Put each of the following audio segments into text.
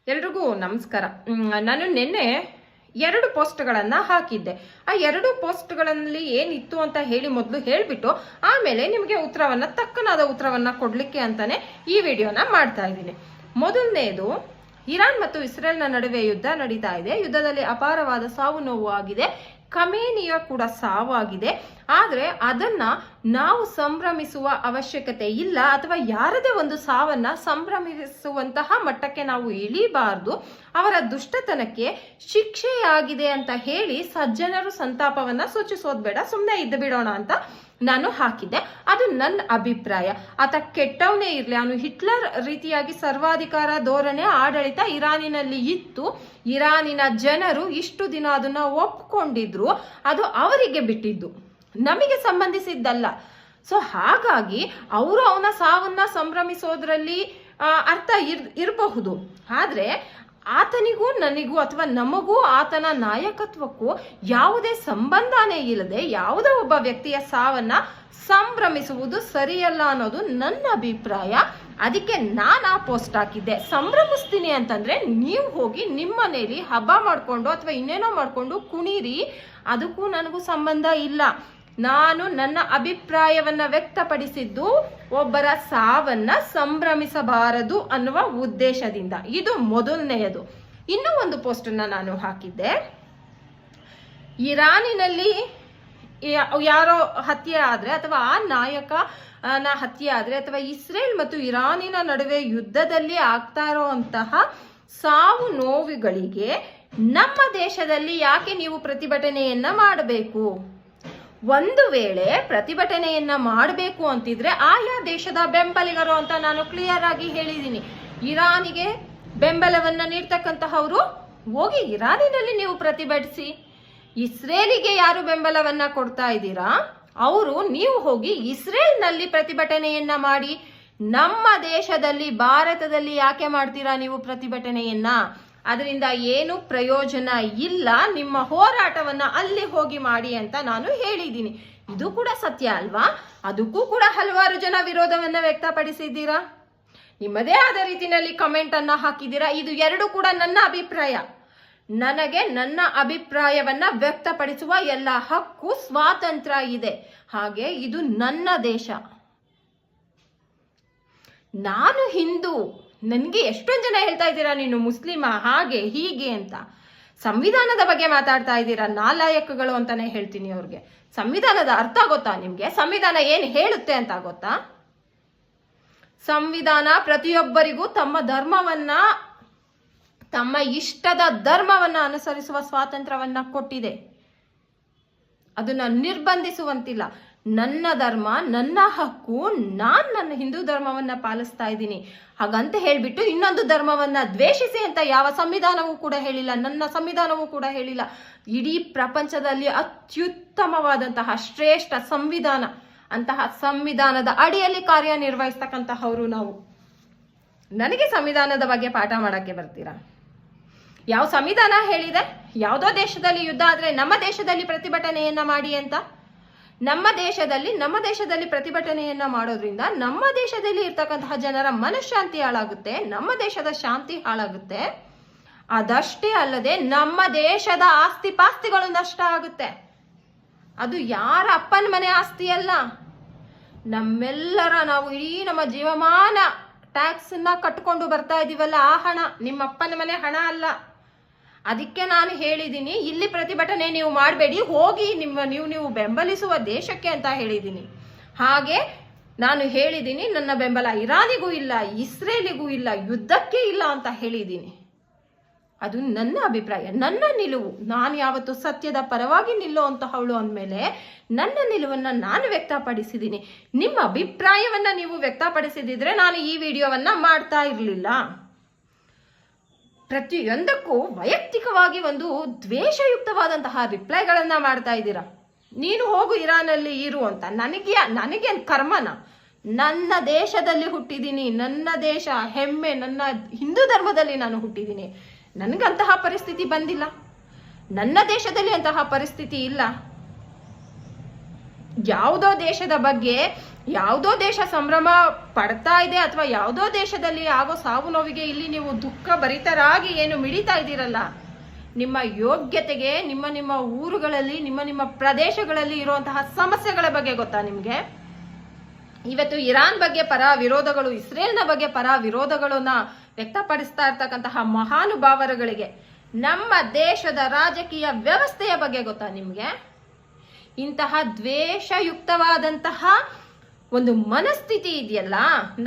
ಎಲ್ರಿಗೂ ನಮಸ್ಕಾರ. ನಾನು ನಿನ್ನೆ 2 ಪೋಸ್ಟ್ಗಳನ್ನು ಹಾಕಿದ್ದೆ. ಆ 2 ಪೋಸ್ಟ್ಗಳಲ್ಲಿ ಏನಿತ್ತು ಅಂತ ಹೇಳಿ ಮೊದಲು ಹೇಳಿಬಿಟ್ಟು ಆಮೇಲೆ ನಿಮಗೆ ತಕ್ಕನಾದ ಉತ್ತರವನ್ನು ಕೊಡಲಿಕ್ಕೆ ಅಂತಾನೆ ಈ ವಿಡಿಯೋನ ಮಾಡ್ತಾ ಇದ್ದೀನಿ. ಮೊದಲನೇದು, ಇರಾನ್ ಮತ್ತು ಇಸ್ರೇಲ್ನ ನಡುವೆ ಯುದ್ಧ ನಡೀತಾ ಇದೆ. ಯುದ್ಧದಲ್ಲಿ ಅಪಾರವಾದ ಸಾವು ನೋವು ಆಗಿದೆ. ಖಮೇನಿಯ ಕೂಡ ಸಾವಾಗಿದೆ. ಆದರೆ ಅದನ್ನ ನಾವು ಸಂಭ್ರಮಿಸುವ ಅವಶ್ಯಕತೆ ಇಲ್ಲ, ಅಥವಾ ಯಾರದೇ ಒಂದು ಸಾವನ್ನ ಸಂಭ್ರಮಿಸುವಂತಹ ಮಟ್ಟಕ್ಕೆ ನಾವು ಇಳಿಬಾರ್ದು. ಅವರ ದುಷ್ಟತನಕ್ಕೆ ಶಿಕ್ಷೆಯಾಗಿದೆ ಅಂತ ಹೇಳಿ ಸಜ್ಜನರು ಸಂತಾಪವನ್ನ ಸೂಚಿಸೋದು ಬೇಡ, ಸುಮ್ಮನೆ ಇದ್ದು ಬಿಡೋಣ ಅಂತ ನಾನು ಹಾಕಿದ್ದೆ. ಅದು ನನ್ನ ಅಭಿಪ್ರಾಯ. ಆತ ಕೆಟ್ಟವನೇ ಇರಲಿ, ಅವನು ಹಿಟ್ಲರ್ ರೀತಿಯಾಗಿ ಸರ್ವಾಧಿಕಾರ ಧೋರಣೆ ಆಡಳಿತ ಇರಾನಿನಲ್ಲಿ ಇತ್ತು. ಇರಾನಿನ ಜನರು ಇಷ್ಟು ದಿನ ಅದನ್ನ ಒಪ್ಕೊಂಡಿದ್ರು. ಅದು ಅವರಿಗೆ ಬಿಟ್ಟಿದ್ದು, ನಮಗೆ ಸಂಬಂಧಿಸಿದ್ದಲ್ಲ. ಸೊ ಹಾಗಾಗಿ ಅವರು ಅವನ ಸಾವನ್ನ ಸಂಭ್ರಮಿಸೋದ್ರಲ್ಲಿ ಅರ್ಥ ಇರಬಹುದು. ಆದ್ರೆ ಆತನಿಗೂ ನನಗೂ ಅಥವಾ ನಮಗೂ ಆತನ ನಾಯಕತ್ವಕ್ಕೂ ಯಾವುದೇ ಸಂಬಂಧನೇ ಇಲ್ಲದೆ ಯಾವುದೋ ಒಬ್ಬ ವ್ಯಕ್ತಿಯ ಸಾವನ್ನ ಸಂಭ್ರಮಿಸುವುದು ಸರಿಯಲ್ಲ ಅನ್ನೋದು ನನ್ನ ಅಭಿಪ್ರಾಯ. ಅದಕ್ಕೆ ನಾನು ಆ ಪೋಸ್ಟ್ ಹಾಕಿದ್ದೆ. ಸಂಭ್ರಮಿಸ್ತೀನಿ ಅಂತಂದ್ರೆ ನೀವು ಹೋಗಿ ನಿಮ್ಮ ಮನೇಲಿ ಹಬ್ಬ ಮಾಡ್ಕೊಂಡು ಅಥವಾ ಇನ್ನೇನೋ ಮಾಡ್ಕೊಂಡು ಕುಣೀರಿ, ಅದಕ್ಕೂ ನನಗೂ ಸಂಬಂಧ ಇಲ್ಲ. ನಾನು ನನ್ನ ಅಭಿಪ್ರಾಯವನ್ನ ವ್ಯಕ್ತಪಡಿಸಿದ್ದು ಒಬ್ಬರ ಸಾವನ್ನ ಸಂಭ್ರಮಿಸಬಾರದು ಅನ್ನುವ ಉದ್ದೇಶದಿಂದ. ಇದು ಮೊದಲನೆಯದು. ಇನ್ನೂ ಒಂದು ಪೋಸ್ಟನ್ನ ನಾನು ಹಾಕಿದ್ದೆ. ಇರಾನಿನಲ್ಲಿ ಯಾರೋ ಹತ್ಯೆ ಆದ್ರೆ ಅಥವಾ ಆ ನಾಯಕನ ಹತ್ಯೆ ಆದ್ರೆ ಅಥವಾ ಇಸ್ರೇಲ್ ಮತ್ತು ಇರಾನಿನ ನಡುವೆ ಯುದ್ಧದಲ್ಲಿ ಆಗ್ತಾ ಇರುವಂತಹ ಸಾವು ನೋವುಗಳಿಗೆ ನಮ್ಮ ದೇಶದಲ್ಲಿ ಯಾಕೆ ನೀವು ಪ್ರತಿಭಟನೆಯನ್ನ ಮಾಡಬೇಕು? ಒಂದು ವೇಳೆ ಪ್ರತಿಭಟನೆಯನ್ನ ಮಾಡಬೇಕು ಅಂತಿದ್ರೆ ಆಯಾ ದೇಶದ ಬೆಂಬಲಿಗರು ಅಂತ ನಾನು ಕ್ಲಿಯರ್ ಆಗಿ ಹೇಳಿದ್ದೀನಿ. ಇರಾನಿಗೆ ಬೆಂಬಲವನ್ನ ನೀಡ್ತಕ್ಕಂತಹವರು ಹೋಗಿ ಇರಾನಿನಲ್ಲಿ ನೀವು ಪ್ರತಿಭಟಿಸಿ. ಇಸ್ರೇಲಿಗೆ ಯಾರು ಬೆಂಬಲವನ್ನ ಕೊಡ್ತಾ ಇದ್ದೀರಾ ಅವರು ನೀವು ಹೋಗಿ ಇಸ್ರೇಲ್ನಲ್ಲಿ ಪ್ರತಿಭಟನೆಯನ್ನ ಮಾಡಿ. ನಮ್ಮ ದೇಶದಲ್ಲಿ ಭಾರತದಲ್ಲಿ ಯಾಕೆ ಮಾಡ್ತೀರಾ ನೀವು ಪ್ರತಿಭಟನೆಯನ್ನ? ಅದರಿಂದ ಏನು ಪ್ರಯೋಜನ ಇಲ್ಲ. ನಿಮ್ಮ ಹೋರಾಟವನ್ನ ಅಲ್ಲಿ ಹೋಗಿ ಮಾಡಿ ಅಂತ ನಾನು ಹೇಳಿದ್ದೀನಿ. ಇದು ಕೂಡ ಸತ್ಯ ಅಲ್ವಾ? ಅದಕ್ಕೂ ಕೂಡ ಹಲವಾರು ಜನ ವಿರೋಧವನ್ನ ವ್ಯಕ್ತಪಡಿಸಿದ್ದೀರಾ, ನಿಮ್ಮದೇ ಆದ ರೀತಿಯಲ್ಲಿ ಕಮೆಂಟ್ ಅನ್ನ ಹಾಕಿದ್ದೀರಾ. ಇದು ಎರಡು ಕೂಡ ನನ್ನ ಅಭಿಪ್ರಾಯ. ನನಗೆ ನನ್ನ ಅಭಿಪ್ರಾಯವನ್ನ ವ್ಯಕ್ತಪಡಿಸುವ ಎಲ್ಲ ಹಕ್ಕು, ಸ್ವಾತಂತ್ರ್ಯ ಇದೆ. ಹಾಗೆ ಇದು ನನ್ನ ದೇಶ. ನಾನು ಹಿಂದೂ. ನನಗೆ ಎಷ್ಟೊಂದು ಜನ ಹೇಳ್ತಾ ಇದ್ದೀರಾ ನೀನು ಮುಸ್ಲಿಮ ಹಾಗೆ ಹೀಗೆ ಅಂತ. ಸಂವಿಧಾನದ ಬಗ್ಗೆ ಮಾತಾಡ್ತಾ ಇದ್ದೀರಾ, ನಾಲಾಯಕಗಳು ಅಂತಾನೆ ಹೇಳ್ತೀನಿ ಅವ್ರಿಗೆ. ಸಂವಿಧಾನದ ಅರ್ಥ ಗೊತ್ತಾ ನಿಮ್ಗೆ? ಸಂವಿಧಾನ ಏನು ಹೇಳುತ್ತೆ ಅಂತ ಗೊತ್ತಾ? ಸಂವಿಧಾನ ಪ್ರತಿಯೊಬ್ಬರಿಗೂ ತಮ್ಮ ಧರ್ಮವನ್ನ, ತಮ್ಮ ಇಷ್ಟದ ಧರ್ಮವನ್ನ ಅನುಸರಿಸುವ ಸ್ವಾತಂತ್ರ್ಯವನ್ನ ಕೊಟ್ಟಿದೆ. ಅದನ್ನ ನಿರ್ಬಂಧಿಸುವಂತಿಲ್ಲ. ನನ್ನ ಧರ್ಮ, ನನ್ನ ಹಕ್ಕು, ನನ್ನ ಹಿಂದೂ ಧರ್ಮವನ್ನ ಪಾಲಿಸ್ತಾ ಇದ್ದೀನಿ. ಹಾಗಂತ ಹೇಳ್ಬಿಟ್ಟು ಇನ್ನೊಂದು ಧರ್ಮವನ್ನ ದ್ವೇಷಿಸಿ ಅಂತ ಯಾವ ಸಂವಿಧಾನವೂ ಕೂಡ ಹೇಳಿಲ್ಲ, ನನ್ನ ಸಂವಿಧಾನವೂ ಕೂಡ ಹೇಳಿಲ್ಲ. ಇಡೀ ಪ್ರಪಂಚದಲ್ಲಿ ಅತ್ಯುತ್ತಮವಾದಂತಹ ಶ್ರೇಷ್ಠ ಸಂವಿಧಾನ, ಅಂತಹ ಸಂವಿಧಾನದ ಅಡಿಯಲ್ಲಿ ಕಾರ್ಯನಿರ್ವಹಿಸ್ತಕ್ಕಂತಹವರು ನಾವು. ನನಗೆ ಸಂವಿಧಾನದ ಬಗ್ಗೆ ಪಾಠ ಮಾಡಕ್ಕೆ ಬರ್ತೀರಾ? ಯಾವ ಸಂವಿಧಾನ ಹೇಳಿದೆ ಯಾವುದೋ ದೇಶದಲ್ಲಿ ಯುದ್ಧ ಆದ್ರೆ ನಮ್ಮ ದೇಶದಲ್ಲಿ ಪ್ರತಿಭಟನೆಯನ್ನ ಮಾಡಿ ಅಂತ? ನಮ್ಮ ದೇಶದಲ್ಲಿ ಪ್ರತಿಭಟನೆಯನ್ನ ಮಾಡೋದ್ರಿಂದ ನಮ್ಮ ದೇಶದಲ್ಲಿ ಇರ್ತಕ್ಕಂತಹ ಜನರ ಮನಃಶಾಂತಿ ಹಾಳಾಗುತ್ತೆ, ನಮ್ಮ ದೇಶದ ಶಾಂತಿ ಹಾಳಾಗುತ್ತೆ. ಅದಷ್ಟೇ ಅಲ್ಲದೆ ನಮ್ಮ ದೇಶದ ಆಸ್ತಿ ಪಾಸ್ತಿಗಳು ನಷ್ಟ ಆಗುತ್ತೆ. ಅದು ಯಾರ ಅಪ್ಪನ ಮನೆ ಆಸ್ತಿ ಅಲ್ಲ, ನಮ್ಮೆಲ್ಲರ, ನಾವು ಇಡೀ ನಮ್ಮ ಜೀವಮಾನ ಟ್ಯಾಕ್ಸ್ ನ ಕಟ್ಕೊಂಡು ಬರ್ತಾ ಇದೀವಲ್ಲ, ಆ ಹಣ ನಿಮ್ಮ ಅಪ್ಪನ ಮನೆ ಹಣ ಅಲ್ಲ. ಅದಕ್ಕೆ ನಾನು ಹೇಳಿದ್ದೀನಿ, ಇಲ್ಲಿ ಪ್ರತಿಭಟನೆ ನೀವು ಮಾಡಬೇಡಿ, ಹೋಗಿ ನೀವು ಬೆಂಬಲಿಸುವ ದೇಶಕ್ಕೆ ಅಂತ ಹೇಳಿದ್ದೀನಿ. ಹಾಗೆ ನಾನು ಹೇಳಿದ್ದೀನಿ, ನನ್ನ ಬೆಂಬಲ ಇರಾನಿಗೂ ಇಲ್ಲ, ಇಸ್ರೇಲಿಗೂ ಇಲ್ಲ, ಯುದ್ಧಕ್ಕೆ ಇಲ್ಲ ಅಂತ ಹೇಳಿದ್ದೀನಿ. ಅದು ನನ್ನ ಅಭಿಪ್ರಾಯ, ನನ್ನ ನಿಲುವು. ನಾನು ಯಾವತ್ತು ಸತ್ಯದ ಪರವಾಗಿ ನಿಲ್ಲುವಂತಹವಳು ಅಂದಮೇಲೆ ನನ್ನ ನಿಲುವನ್ನ ನಾನು ವ್ಯಕ್ತಪಡಿಸಿದ್ದೀನಿ. ನಿಮ್ಮ ಅಭಿಪ್ರಾಯವನ್ನ ನೀವು ವ್ಯಕ್ತಪಡಿಸಿದಿದ್ರೆ ನಾನು ಈ ವಿಡಿಯೋವನ್ನ ಮಾಡ್ತಾ ಇರಲಿಲ್ಲ. ಪ್ರತಿಯೊಂದಕ್ಕೂ ವೈಯಕ್ತಿಕವಾಗಿ ಒಂದು ದ್ವೇಷಯುಕ್ತವಾದಂತಹ ರಿಪ್ಲೈಗಳನ್ನ ಮಾಡ್ತಾ ಇದ್ದೀರಾ. ನೀನು ಹೋಗು ಇರಾನಲ್ಲಿ ಇರು ಅಂತ. ನನಗೇನು ಕರ್ಮನ? ನನ್ನ ದೇಶದಲ್ಲಿ ಹುಟ್ಟಿದ್ದೀನಿ, ನನ್ನ ದೇಶ ಹೆಮ್ಮೆ, ನನ್ನ ಹಿಂದೂ ಧರ್ಮದಲ್ಲಿ ನಾನು ಹುಟ್ಟಿದ್ದೀನಿ. ನನಗಂತಹ ಪರಿಸ್ಥಿತಿ ಬಂದಿಲ್ಲ, ನನ್ನ ದೇಶದಲ್ಲಿ ಅಂತಹ ಪರಿಸ್ಥಿತಿ ಇಲ್ಲ. ಯಾವುದೋ ದೇಶದ ಬಗ್ಗೆ ಯಾವುದೋ ದೇಶ ಸಂಭ್ರಮ ಪಡ್ತಾ ಇದೆ ಅಥವಾ ಯಾವುದೋ ದೇಶದಲ್ಲಿ ಆಗೋ ಸಾವು ನೋವಿಗೆ ಇಲ್ಲಿ ನೀವು ದುಃಖ ಭರಿತರಾಗಿ ಏನು ಮಿಡಿತಾ ಇದ್ದೀರಲ್ಲ, ನಿಮ್ಮ ಯೋಗ್ಯತೆಗೆ ನಿಮ್ಮ ಊರುಗಳಲ್ಲಿ ನಿಮ್ಮ ಪ್ರದೇಶಗಳಲ್ಲಿ ಇರುವಂತಹ ಸಮಸ್ಯೆಗಳ ಬಗ್ಗೆ ಗೊತ್ತಾ ನಿಮ್ಗೆ? ಇವತ್ತು ಇರಾನ್ ಬಗ್ಗೆ ಪರ ವಿರೋಧಗಳು, ಇಸ್ರೇಲ್ನ ಬಗ್ಗೆ ಪರ ವಿರೋಧಗಳನ್ನ ವ್ಯಕ್ತಪಡಿಸ್ತಾ ಇರ್ತಕ್ಕಂತಹ ಮಹಾನುಭಾವರುಗಳಿಗೆ ನಮ್ಮ ದೇಶದ ರಾಜಕೀಯ ವ್ಯವಸ್ಥೆಯ ಬಗ್ಗೆ ಗೊತ್ತಾ ನಿಮ್ಗೆ? ಇಂತಹ ದ್ವೇಷಯುಕ್ತವಾದಂತಹ ಒಂದು ಮನಸ್ಥಿತಿ ಇದೆಯಲ್ಲ,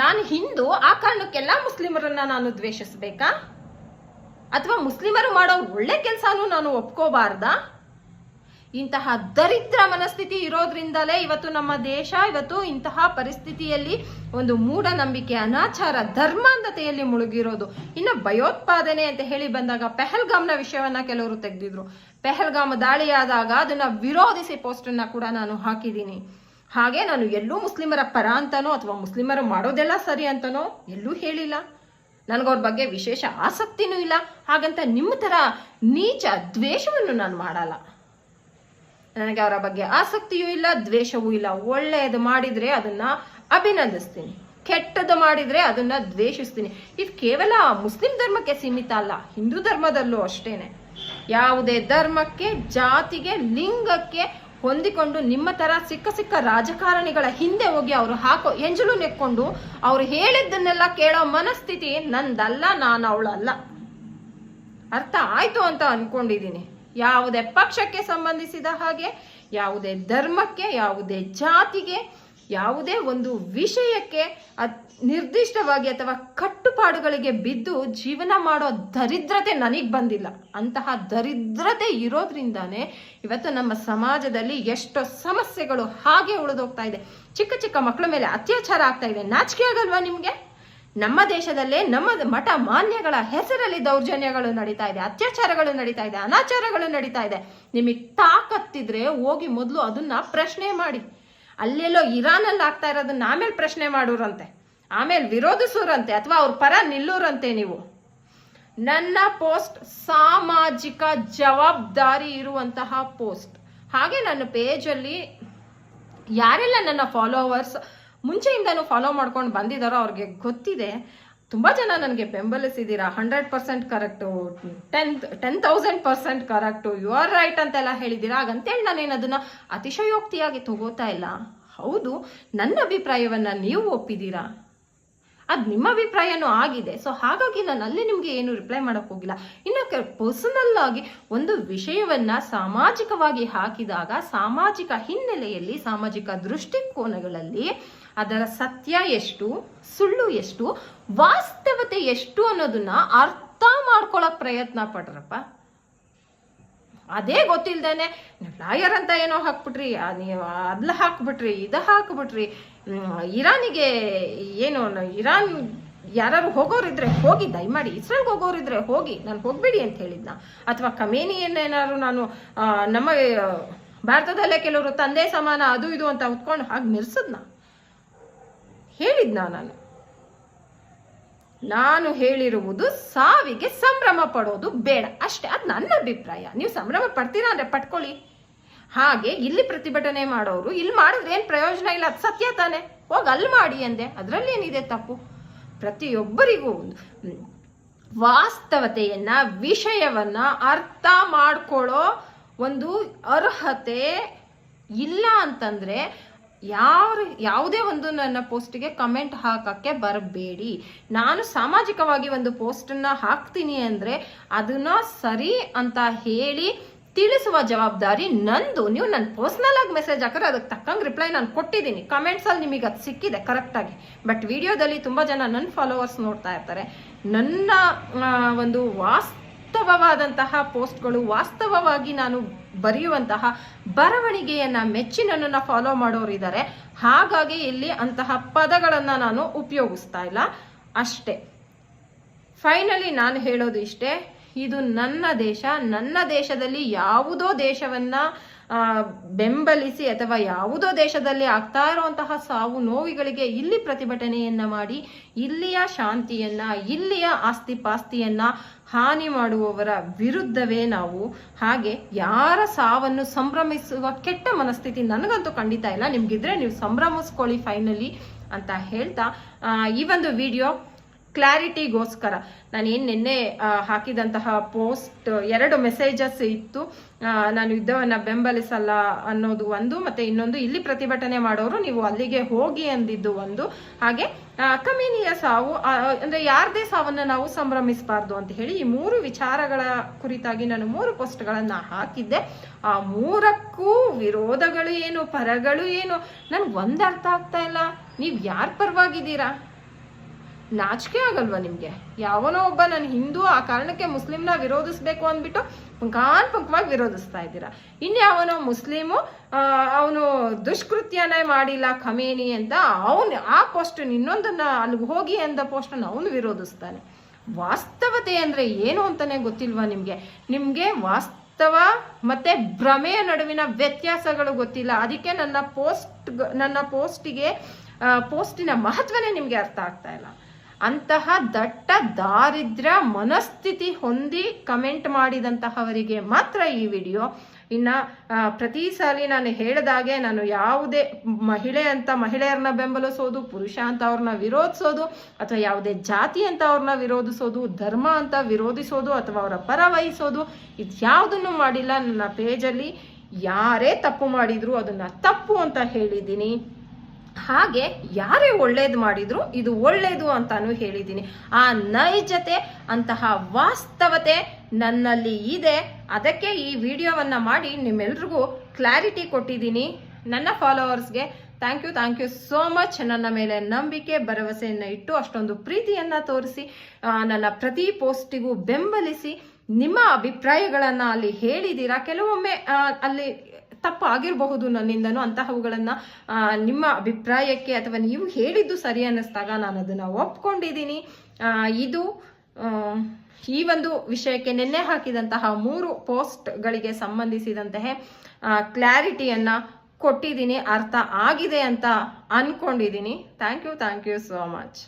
ನಾನು ಹಿಂದೂ ಆ ಕಾರಣಕ್ಕೆಲ್ಲ ಮುಸ್ಲಿಮರನ್ನ ನಾನು ದ್ವೇಷಿಸ್ಬೇಕಾ? ಅಥವಾ ಮುಸ್ಲಿಮರು ಮಾಡೋ ಒಳ್ಳೆ ಕೆಲಸನೂ ನಾನು ಒಪ್ಕೋಬಾರ್ದಾ? ಇಂತಹ ದರಿದ್ರ ಮನಸ್ಥಿತಿ ಇರೋದ್ರಿಂದಲೇ ಇವತ್ತು ನಮ್ಮ ದೇಶ ಇವತ್ತು ಇಂತಹ ಪರಿಸ್ಥಿತಿಯಲ್ಲಿ ಒಂದು ಮೂಢನಂಬಿಕೆ, ಅನಾಚಾರ, ಧರ್ಮಾಂಧತೆಯಲ್ಲಿ ಮುಳುಗಿರೋದು. ಇನ್ನು ಭಯೋತ್ಪಾದನೆ ಅಂತ ಹೇಳಿ ಬಂದಾಗ ಪೆಹಲ್ಗಾಮ್ನ ವಿಷಯವನ್ನ ಕೆಲವರು ತೆಗೆದಿದ್ರು. ಪೆಹಲ್ಗಾಮ್ ದಾಳಿಯಾದಾಗ ಅದನ್ನ ವಿರೋಧಿಸಿ ಪೋಸ್ಟನ್ನ ಕೂಡ ನಾನು ಹಾಕಿದ್ದೀನಿ. ಹಾಗೆ ನಾನು ಎಲ್ಲೂ ಮುಸ್ಲಿಮರ ಪರ ಅಂತನೋ ಅಥವಾ ಮುಸ್ಲಿಮರು ಮಾಡೋದೆಲ್ಲ ಸರಿ ಅಂತನೋ ಎಲ್ಲೂ ಹೇಳಿಲ್ಲ. ನನಗವ್ರ ಬಗ್ಗೆ ವಿಶೇಷ ಆಸಕ್ತಿನೂ ಇಲ್ಲ. ಹಾಗಂತ ನಿಮ್ಮ ತರ ನೀಚ ದ್ವೇಷವನ್ನು ನಾನು ಮಾಡಲ್ಲ. ನನಗೆ ಅವರ ಬಗ್ಗೆ ಆಸಕ್ತಿಯೂ ಇಲ್ಲ, ದ್ವೇಷವೂ ಇಲ್ಲ. ಒಳ್ಳೆಯದು ಮಾಡಿದ್ರೆ ಅದನ್ನ ಅಭಿನಂದಿಸ್ತೀನಿ, ಕೆಟ್ಟದ್ದು ಮಾಡಿದ್ರೆ ಅದನ್ನ ದ್ವೇಷಿಸ್ತೀನಿ. ಇದು ಕೇವಲ ಮುಸ್ಲಿಂ ಧರ್ಮಕ್ಕೆ ಸೀಮಿತ ಅಲ್ಲ, ಹಿಂದೂ ಧರ್ಮದಲ್ಲೂ ಅಷ್ಟೇನೆ. ಯಾವುದೇ ಧರ್ಮಕ್ಕೆ, ಜಾತಿಗೆ, ಲಿಂಗಕ್ಕೆ ಹೊಂದಿಕೊಂಡು ನಿಮ್ಮ ತರ ಸಿಕ್ಕ ರಾಜಕಾರಣಿಗಳ ಹಿಂದೆ ಹೋಗಿ ಅವರು ಹಾಕೋ ಎಂಜಲು ನೆಕ್ಕೊಂಡು ಅವ್ರು ಹೇಳಿದ್ದನ್ನೆಲ್ಲ ಕೇಳೋ ಮನಸ್ಥಿತಿ ನಂದಲ್ಲ, ನಾನು ಅವಳಲ್ಲ. ಅರ್ಥ ಆಯ್ತು ಅಂತ ಅನ್ಕೊಂಡಿದ್ದೀನಿ. ಯಾವುದೇ ಪಕ್ಷಕ್ಕೆ ಸಂಬಂಧಿಸಿದ ಹಾಗೆ, ಯಾವುದೇ ಧರ್ಮಕ್ಕೆ, ಯಾವುದೇ ಜಾತಿಗೆ, ಯಾವುದೇ ಒಂದು ವಿಷಯಕ್ಕೆ ನಿರ್ದಿಷ್ಟವಾಗಿ ಅಥವಾ ಕಟ್ಟುಪಾಡುಗಳಿಗೆ ಬಿದ್ದು ಜೀವನ ಮಾಡೋ ದರಿದ್ರತೆ ನನಗೆ ಬಂದಿಲ್ಲ. ಅಂತಹ ದರಿದ್ರತೆ ಇರೋದ್ರಿಂದಾನೇ ಇವತ್ತು ನಮ್ಮ ಸಮಾಜದಲ್ಲಿ ಎಷ್ಟೋ ಸಮಸ್ಯೆಗಳು ಹಾಗೆ ಉಳಿದೋಗ್ತಾ ಇದೆ. ಚಿಕ್ಕ ಮಕ್ಕಳ ಮೇಲೆ ಅತ್ಯಾಚಾರ ಆಗ್ತಾ ಇದೆ. ನಾಚಿಕೆ ಆಗಲ್ವಾ ನಿಮ್ಗೆ? ನಮ್ಮ ದೇಶದಲ್ಲೇ ನಮ್ಮ ಮಠ ಮಾನ್ಯಗಳ ಹೆಸರಲ್ಲಿ ದೌರ್ಜನ್ಯಗಳು ನಡೀತಾ ಇದೆ, ಅತ್ಯಾಚಾರಗಳು ನಡೀತಾ ಇದೆ, ಅನಾಚಾರಗಳು ನಡೀತಾ ಇದೆ. ನಿಮಗೆ ತಾಕತ್ತಿದ್ರೆ ಹೋಗಿ ಮೊದಲು ಅದನ್ನ ಪ್ರಶ್ನೆ ಮಾಡಿ. ಅಲ್ಲೆಲ್ಲೋ ಇರಾನಲ್ಲಿ ಆಗ್ತಾ ಇರೋದನ್ನ ಆಮೇಲೆ ಪ್ರಶ್ನೆ ಮಾಡೋರಂತೆ, ಆಮೇಲೆ ವಿರೋಧಿಸೋರಂತೆ, ಅಥವಾ ಅವ್ರ ಪರ ನಿಲ್ಲೋರಂತೆ. ನೀವು ನನ್ನ ಪೋಸ್ಟ್ ಸಾಮಾಜಿಕ ಜವಾಬ್ದಾರಿ ಇರುವಂತಹ ಪೋಸ್ಟ್. ಹಾಗೆ ನನ್ನ ಪೇಜಲ್ಲಿ ಯಾರೆಲ್ಲ ನನ್ನ ಫಾಲೋವರ್ಸ್ ಮುಂಚೆಯಿಂದನೂ ಫಾಲೋ ಮಾಡ್ಕೊಂಡು ಬಂದಿದ್ದಾರೋ ಅವ್ರಿಗೆ ಗೊತ್ತಿದೆ. ತುಂಬ ಜನ ನನಗೆ ಬೆಂಬಲಿಸಿದ್ದೀರಾ. 100% correct, 10,000% correct, you are right ಅಂತೆಲ್ಲ ಹೇಳಿದ್ದೀರಾ. ಹಾಗಂತೇಳಿ ನಾನೇನು ಅದನ್ನು ಅತಿಶಯೋಕ್ತಿಯಾಗಿ ತಗೋತಾ ಇಲ್ಲ. ಹೌದು, ನನ್ನ ಅಭಿಪ್ರಾಯವನ್ನು ನೀವು ಒಪ್ಪಿದ್ದೀರಾ, ಅದು ನಿಮ್ಮ ಅಭಿಪ್ರಾಯನೂ ಆಗಿದೆ. ಸೊ ಹಾಗಾಗಿ ನಾನು ಅಲ್ಲಿ ನಿಮಗೆ ಏನು ರಿಪ್ಲೈ ಮಾಡೋಕೆ ಹೋಗಿಲ್ಲ. ಇನ್ನು ಪರ್ಸನಲ್ ಆಗಿ ಒಂದು ವಿಷಯವನ್ನ ಸಾಮಾಜಿಕವಾಗಿ ಹಾಕಿದಾಗ ಸಾಮಾಜಿಕ ಹಿನ್ನೆಲೆಯಲ್ಲಿ, ಸಾಮಾಜಿಕ ದೃಷ್ಟಿಕೋನಗಳಲ್ಲಿ ಅದರ ಸತ್ಯ ಎಷ್ಟು, ಸುಳ್ಳು ಎಷ್ಟು, ವಾಸ್ತವತೆ ಎಷ್ಟು ಅನ್ನೋದನ್ನ ಅರ್ಥ ಮಾಡ್ಕೊಳ್ಳೋಕೆ ಪ್ರಯತ್ನ ಪಡ್ರಪ್ಪ. ಅದೇ ಗೊತ್ತಿಲ್ದೇನೆ ಲಾಯರ್ ಅಂತ ಏನೋ ಹಾಕ್ಬಿಟ್ರಿ, ನೀವು ಅದನ್ನ ಹಾಕ್ಬಿಟ್ರಿ, ಇದು ಹಾಕ್ಬಿಟ್ರಿ. ಇರಾನಿಗೆ ಏನು, ಇರಾನ್ ಯಾರು ಹೋಗೋರಿದ್ರೆ ಹೋಗಿ, ದಯಮಾಡಿ ಇಸ್ರೇಲ್ಗೆ ಹೋಗೋರಿದ್ರೆ ಹೋಗಿ, ನಾನು ಹೋಗ್ಬೇಡಿ ಅಂತ ಹೇಳಿದ್ನ? ಅಥವಾ ಕಮೇನಿಯನ್ನೇನಾದ್ರು ನಾನು ನಮ್ಮ ಭಾರತದಲ್ಲೇ ಕೆಲವರು ತಂದೆ ಸಮಾನ ಅದು ಇದು ಅಂತ ಉತ್ಕೊಂಡು ಹಾಗೆ ನಿಲ್ಸದ್ನ? ಹೇಳಿದ್ನ? ನಾನು ಹೇಳಿರುವುದು ಸಾವಿಗೆ ಸಂಭ್ರಮ ಪಡೋದು ಬೇಡ ಅಷ್ಟೇ. ಅದು ನನ್ನ ಅಭಿಪ್ರಾಯ. ನೀವು ಸಂಭ್ರಮ ಪಡ್ತೀರಾ ಅಂದ್ರೆ ಪಡ್ಕೊಳ್ಳಿ. ಹಾಗೆ ಇಲ್ಲಿ ಪ್ರತಿಭಟನೆ ಮಾಡೋರು ಇಲ್ಲಿ ಮಾಡಿದ್ರೆ ಏನು ಪ್ರಯೋಜನ ಇಲ್ಲ, ಅದು ಸತ್ಯ ತಾನೆ, ಹೋಗಿ ಅಲ್ಲಿ ಮಾಡಿ ಅಂದೆ. ಅದರಲ್ಲಿ ಏನಿದೆ ತಪ್ಪು? ಪ್ರತಿಯೊಬ್ಬರಿಗೂ ವಾಸ್ತವತೆಯನ್ನ, ವಿಷಯವನ್ನ ಅರ್ಥ ಮಾಡ್ಕೊಳ್ಳೋ ಒಂದು ಅರ್ಹತೆ ಇಲ್ಲ ಅಂತಂದ್ರೆ ಯಾವುದೇ ಒಂದು ನನ್ನ ಪೋಸ್ಟ್ಗೆ ಕಮೆಂಟ್ ಹಾಕಕ್ಕೆ ಬರಬೇಡಿ. ನಾನು ಸಾಮಾಜಿಕವಾಗಿ ಒಂದು ಪೋಸ್ಟನ್ನ ಹಾಕ್ತೀನಿ ಅಂದ್ರೆ ಅದನ್ನ ಸರಿ ಅಂತ ಹೇಳಿ ತಿಳಿಸುವ ಜವಾಬ್ದಾರಿ ನಂದು. ನೀವು ನನ್ನ ಪರ್ಸ್ನಲ್ ಆಗಿ ಮೆಸೇಜ್ ಹಾಕಿದ್ರೆ ಅದಕ್ಕೆ ತಕ್ಕಂಗೆ ರಿಪ್ಲೈ ನಾನು ಕೊಟ್ಟಿದ್ದೀನಿ. ಕಮೆಂಟ್ಸಲ್ಲಿ ನಿಮಗೆ ಅದು ಸಿಕ್ಕಿದೆ ಕರೆಕ್ಟಾಗಿ. ಬಟ್ ವಿಡಿಯೋದಲ್ಲಿ ತುಂಬ ಜನ ನನ್ನ ಫಾಲೋವರ್ಸ್ ನೋಡ್ತಾ ಇರ್ತಾರೆ. ನನ್ನ ಒಂದು ವಾಸ್ತವವಾದಂತಹ ಪೋಸ್ಟ್ಗಳು, ವಾಸ್ತವವಾಗಿ ನಾನು ಬರೆಯುವಂತಹ ಬರವಣಿಗೆಯನ್ನ ಮೆಚ್ಚಿ ನನ್ನನ್ನು ಫಾಲೋ ಮಾಡೋರು ಇದ್ದಾರೆ. ಹಾಗಾಗಿ ಇಲ್ಲಿ ಅಂತಹ ಪದಗಳನ್ನು ನಾನು ಉಪಯೋಗಿಸ್ತಾ ಇಲ್ಲ ಅಷ್ಟೇ. ಫೈನಲಿ ನಾನು ಹೇಳೋದು ಇಷ್ಟೇ, ಇದು ನನ್ನ ದೇಶ. ನನ್ನ ದೇಶದಲ್ಲಿ ಯಾವುದೋ ದೇಶವನ್ನ ಬೆಂಬಲಿಸಿ ಅಥವಾ ಯಾವುದೋ ದೇಶದಲ್ಲಿ ಆಗ್ತಾ ಇರುವಂತಹ ಸಾವು ನೋವುಗಳಿಗೆ ಇಲ್ಲಿ ಪ್ರತಿಭಟನೆಯನ್ನ ಮಾಡಿ ಇಲ್ಲಿಯ ಶಾಂತಿಯನ್ನ, ಇಲ್ಲಿಯ ಆಸ್ತಿ ಪಾಸ್ತಿಯನ್ನ ಹಾನಿ ಮಾಡುವವರ ವಿರುದ್ಧವೇ ನಾವು. ಹಾಗೆ ಯಾರ ಸಾವನ್ನು ಸಂಭ್ರಮಿಸುವ ಕೆಟ್ಟ ಮನಸ್ಥಿತಿ ನನಗಂತೂ ಖಂಡಿತ ಇಲ್ಲ. ನಿಮ್ಗಿದ್ರೆ ನೀವು ಸಂಭ್ರಮಿಸ್ಕೊಳ್ಳಿ ಫೈನಲಿ ಅಂತ ಹೇಳ್ತಾ ಈ ಒಂದು ವಿಡಿಯೋ ಕ್ಲಾರಿಟಿಗೋಸ್ಕರ ನಾನು ಏನು ನಿನ್ನೆ ಹಾಕಿದಂತಹ ಪೋಸ್ಟ್ 2 ಮೆಸೇಜಸ್ ಇತ್ತು. ನಾನು ಯುದ್ಧವನ್ನು ಬೆಂಬಲಿಸಲ್ಲ ಅನ್ನೋದು ಒಂದು, ಮತ್ತೆ ಇನ್ನೊಂದು ಇಲ್ಲಿ ಪ್ರತಿಭಟನೆ ಮಾಡೋರು ನೀವು ಅಲ್ಲಿಗೆ ಹೋಗಿ ಅಂದಿದ್ದು ಒಂದು. ಹಾಗೆ ಕಮೀನಿಯ ಸಾವು ಅಂದ್ರೆ ಯಾರದೇ ಸಾವನ್ನ ನಾವು ಸಂಭ್ರಮಿಸಬಾರ್ದು ಅಂತ ಹೇಳಿ ಈ 3 ವಿಚಾರಗಳ ಕುರಿತಾಗಿ ನಾನು 3 ಪೋಸ್ಟ್ಗಳನ್ನ ಹಾಕಿದ್ದೆ. ಆ 3ಕ್ಕೂ ವಿರೋಧಗಳು ಏನು, ಪರಗಳು ಏನು, ನನ್ಗೆ ಒಂದ್ ಅರ್ಥ ಆಗ್ತಾ ಇಲ್ಲ. ನೀವ್ ಯಾರ ಪರವಾಗಿದ್ದೀರಾ? ನಾಚಿಕೆ ಆಗಲ್ವಾ ನಿಮ್ಗೆ? ಯಾವನೋ ಒಬ್ಬ ನಾನು ಹಿಂದೂ ಆ ಕಾರಣಕ್ಕೆ ಮುಸ್ಲಿಂನ ವಿರೋಧಿಸ್ಬೇಕು ಅಂದ್ಬಿಟ್ಟು ಪಂಕವಾಗಿ ವಿರೋಧಿಸ್ತಾ ಇದ್ದೀರಾ. ಇನ್ಯಾವನೋ ಮುಸ್ಲಿಮು ಅವನು ದುಷ್ಕೃತ್ಯನೇ ಮಾಡಿಲ್ಲ ಖಮೇನಿ ಅಂತ ಅವನು ಆ ಪೋಸ್ಟ್ ಇನ್ನೊಂದನ್ನ ಅಲ್ಲಿಗೆ ಹೋಗಿ ಅಂದ ಪೋಸ್ಟನ್ನು ಅವನು ವಿರೋಧಿಸ್ತಾನೆ. ವಾಸ್ತವತೆ ಅಂದ್ರೆ ಏನು ಅಂತಾನೆ ಗೊತ್ತಿಲ್ವಾ ನಿಮ್ಗೆ? ನಿಮ್ಗೆ ವಾಸ್ತವ ಮತ್ತೆ ಭ್ರಮೆಯ ನಡುವಿನ ವ್ಯತ್ಯಾಸಗಳು ಗೊತ್ತಿಲ್ಲ. ಅದಕ್ಕೆ ನನ್ನ ಪೋಸ್ಟಿನ ಮಹತ್ವನೇ ನಿಮ್ಗೆ ಅರ್ಥ ಆಗ್ತಾ ಇಲ್ಲ. ಅಂತಹ ದಟ್ಟ ದಾರಿದ್ರ್ಯ ಮನಸ್ಥಿತಿ ಹೊಂದಿ ಕಮೆಂಟ್ ಮಾಡಿದಂತಹವರಿಗೆ ಮಾತ್ರ ಈ ವಿಡಿಯೋ. ಇನ್ನ ಪ್ರತಿ ಸಾರಿ ನಾನು ಹೇಳಿದಾಗೆ ನಾನು ಯಾವುದೇ ಮಹಿಳೆ ಅಂತ ಮಹಿಳೆಯರನ್ನ ಬೆಂಬಲಿಸೋದು, ಪುರುಷ ಅಂತ ಅವ್ರನ್ನ ವಿರೋಧಿಸೋದು, ಅಥವಾ ಯಾವುದೇ ಜಾತಿ ಅಂತ ಅವ್ರನ್ನ ವಿರೋಧಿಸೋದು, ಧರ್ಮ ಅಂತ ವಿರೋಧಿಸೋದು ಅಥವಾ ಅವರ ಪರ ವಹಿಸೋದು, ಇದ್ಯಾವುದನ್ನು ಮಾಡಿಲ್ಲ. ನನ್ನ ಪೇಜಲ್ಲಿ ಯಾರೇ ತಪ್ಪು ಮಾಡಿದ್ರು ಅದನ್ನ ತಪ್ಪು ಅಂತ ಹೇಳಿದ್ದೀನಿ. ಹಾಗೆ ಯಾರೇ ಒಳ್ಳೇದು ಮಾಡಿದ್ರು ಇದು ಒಳ್ಳೇದು ಅಂತಾನು ಹೇಳಿದ್ದೀನಿ. ಆ ನೈಜತೆ, ಅಂತಹ ವಾಸ್ತವತೆ ನನ್ನಲ್ಲಿ ಇದೆ. ಅದಕ್ಕೆ ಈ ವಿಡಿಯೋವನ್ನ ಮಾಡಿ ನಿಮ್ಮೆಲ್ರಿಗೂ ಕ್ಲಾರಿಟಿ ಕೊಟ್ಟಿದ್ದೀನಿ. ನನ್ನ ಫಾಲೋವರ್ಸ್ಗೆ ಥ್ಯಾಂಕ್ ಯು ಸೋ ಮಚ್. ನನ್ನ ಮೇಲೆ ನಂಬಿಕೆ, ಭರವಸೆಯನ್ನು ಇಟ್ಟು ಅಷ್ಟೊಂದು ಪ್ರೀತಿಯನ್ನ ತೋರಿಸಿ ನನ್ನ ಪ್ರತಿ ಪೋಸ್ಟಿಗೂ ಬೆಂಬಲಿಸಿ ನಿಮ್ಮ ಅಭಿಪ್ರಾಯಗಳನ್ನ ಅಲ್ಲಿ ಹೇಳಿದ್ದೀರಾ. ಕೆಲವೊಮ್ಮೆ ಅಲ್ಲಿ ತಪ್ಪು ಆಗಿರಬಹುದು ನನ್ನಿಂದನೂ. ಅಂತಹವುಗಳನ್ನ ನಿಮ್ಮ ಅಭಿಪ್ರಾಯಕ್ಕೆ ಅಥವಾ ನೀವು ಹೇಳಿದ್ದು ಸರಿ ಅನ್ನಿಸ್ದಾಗ ನಾನು ಅದನ್ನ ಒಪ್ಕೊಂಡಿದ್ದೀನಿ. ಇದು ಈ ಒಂದು ವಿಷಯಕ್ಕೆ ನಿನ್ನೆ ಹಾಕಿದಂತಹ 3 ಪೋಸ್ಟ್ಗಳಿಗೆ ಸಂಬಂಧಿಸಿದಂತಹ ಕ್ಲಾರಿಟಿಯನ್ನ ಕೊಟ್ಟಿದ್ದೀನಿ. ಅರ್ಥ ಆಗಿದೆ ಅಂತ ಅನ್ಕೊಂಡಿದ್ದೀನಿ. Thank you so much.